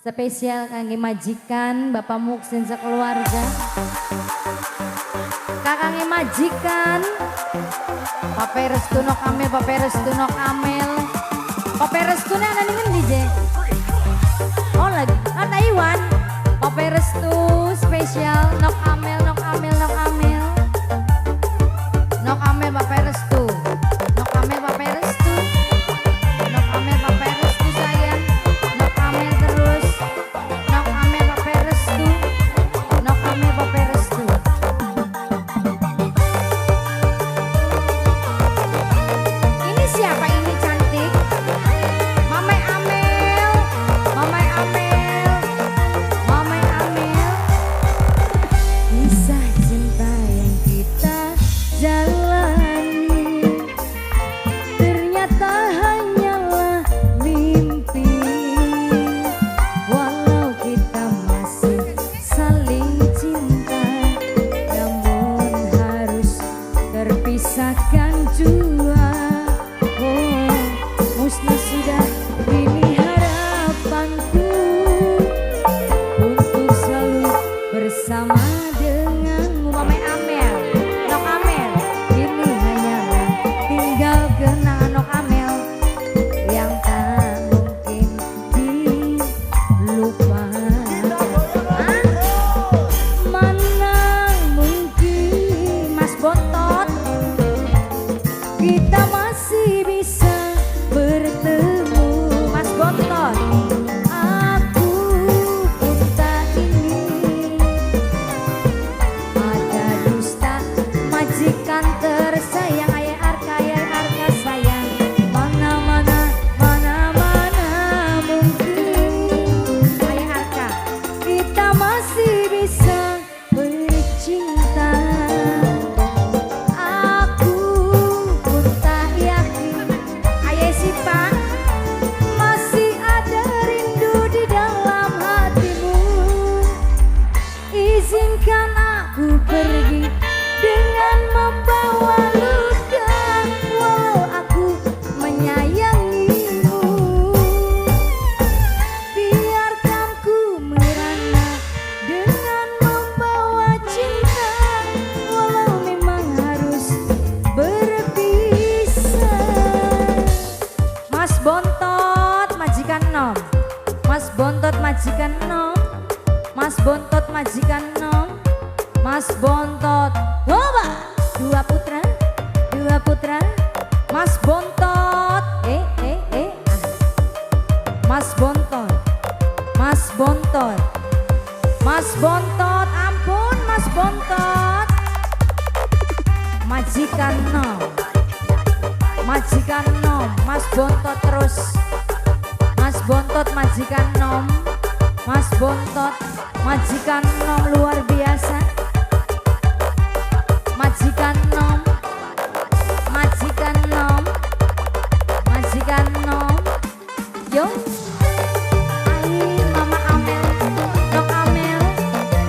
Spesial kangge majikan, Bapak Muksin sekeluarga. Kakangge majikan, Pape Restuno Kamil, Pape Restuno Kamil. Pape Restuno ana ning endi, Je? Oh lagi, kata Iwan. Pape Restu spesial Nok Kamil, Nok Kamil, Nok Kamil. Nok Kamil Pape Restu. Nok Kamil Pape Restu. Nok Kamil Pape Restu sayang. Nok Kamil terus. Nok Kamil Pape Restu. Nok Kamil Pape Restu. Ini siapa ini cantik? Mamai Amel. Mamai Amel. Mamai Amel. Kisah cinta yang kita jalani ternyata hanyalah mimpi. Walau kita masih saling cinta, namun harus terpisahkan jua. Oh, musnah sudah ini harapanku untuk selalu bersama denganmu. Mamai Amel, Nok Amel, ini hanyalah tinggal kenangan Nok Amel yang tak mungkin dilupakan. Mana mungkin Mas Bontot kita masih bisa bertemu. Mas Bontot, aku buta ini ada dusta majikan tersayang. Ayah Arka sayang. Mana mungkin Ayah Arka kita masih bisa bercinta. Aku pun tak yakin Ayah Sipa masih ada rindu di dalam hatimu. Izinkan aku pergi dengan membawa luka, walau aku menyayangimu. Biarkan ku merana dengan membawa cinta, walau memang harus berpisah. Mas Bontot majikan nom. Mas Bontot majikan nom. Mas Bontot majikan nom. Mas Bontot. Coba dua putra. Mas Bontot. Mas Bontot. Mas Bontot. Mas Bontot, ampun Mas Bontot. Majikan nom. Majikan nom. Mas Bontot terus. Mas Bontot majikan nom. Mas Bontot majikan nom luar biasa. Majikan nom. Majikan nom. Majikan nom. Yo. Ai Mama Amel. Nok Amel.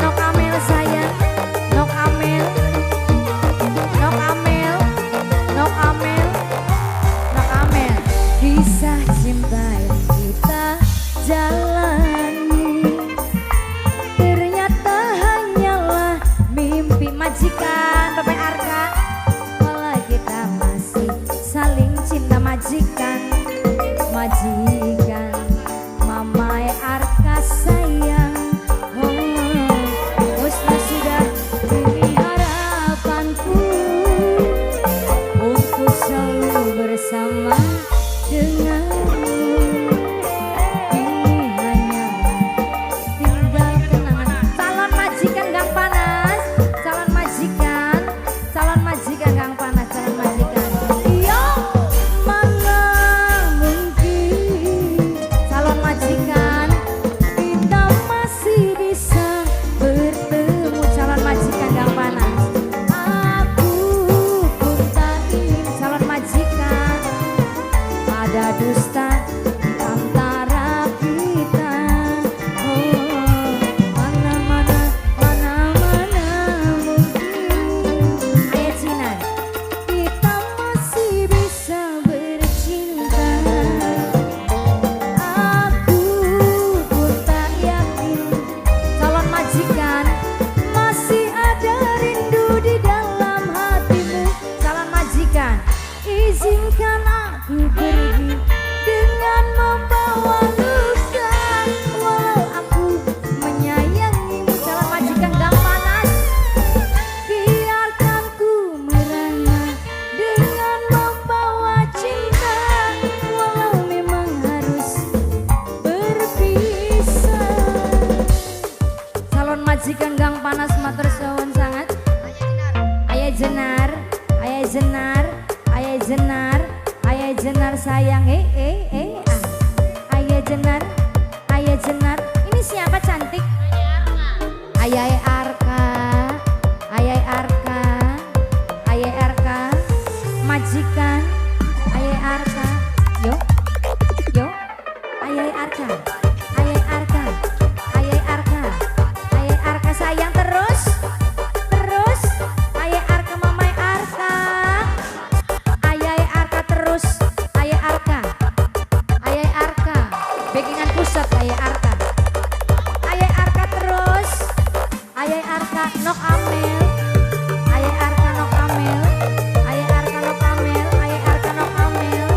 Nok Amel sayang. Nok Amel. Nok Amel. Nok Amel. Nok Amel. Kisah cinta yang kita jalani ternyata hanyalah majikan gang panas matur suwun sangat. Ayah jenar, ayah jenar, ayah jenar, ayah jenar sayang ayah jenar, ayah jenar. Ini siapa cantik? Ayah Arka, ayah Arka, ayah Arka, majikan, ayah Arka, yo, yo, ayah Arka, ayah Arka, ayah Arka, ayah Arka sayang terus, terus, ayah Arka mamai Arka, ayah Arka terus, ayah Arka, backingan pusat ayah Arka, ayah Arka terus, ayah Arka nok amel, ayah Arka nok amel, ayah Arka nok amel, ayah Arka nok amel.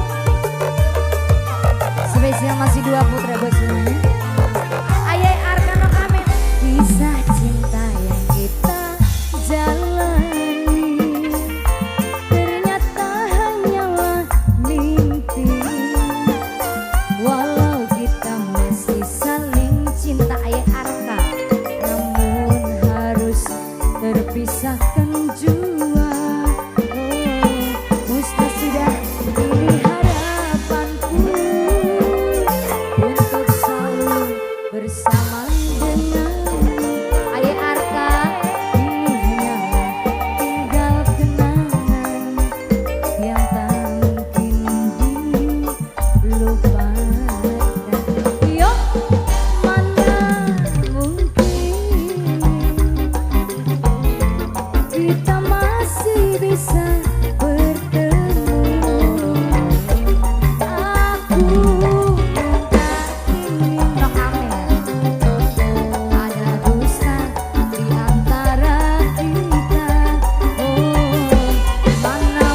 Spesial masih 2 putra buat semuanya. Ayah Arka nok amel. Kisah cinta yang kita jalani ternyata hanyalah mimpi. Walau kita masih saling cinta ayah Arka, namun harus terpisahkan jua. Mustasida ini harapanku untuk selalu bersama dengan ayah Arka. Ini hanyalah tinggal kenangan yang tak mungkin dilupakan. Yo, mana mungkin kita masih bisa bertemu. Aku tak ingin nok amel ada dusta di antara kita. Mana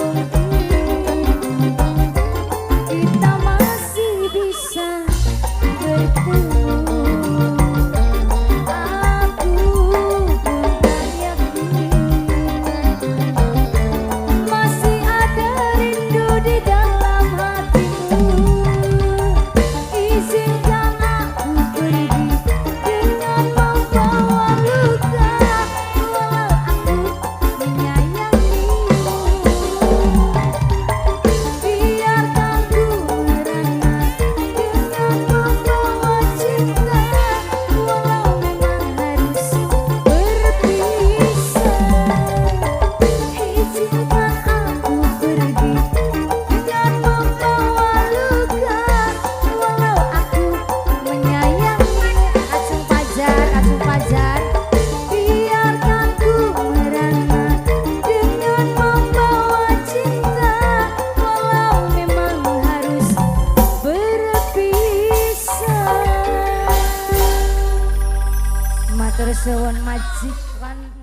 mungkin kita masih bisa bertemu. Aku tak yakin masih ada rindu di dalam hatimu. Izinkan aku pergi dengan membawa luka, walau aku menyayangimu. Biarkan ku merana dengan membawa cinta, walau memang harus berpisah. Izinkan aku pergi dengan membawa luka, walau aku menyayangi. Acung pajar. Biarkan ku merana dengan membawa cinta, walau memang harus berpisah. Matur suwun majikan.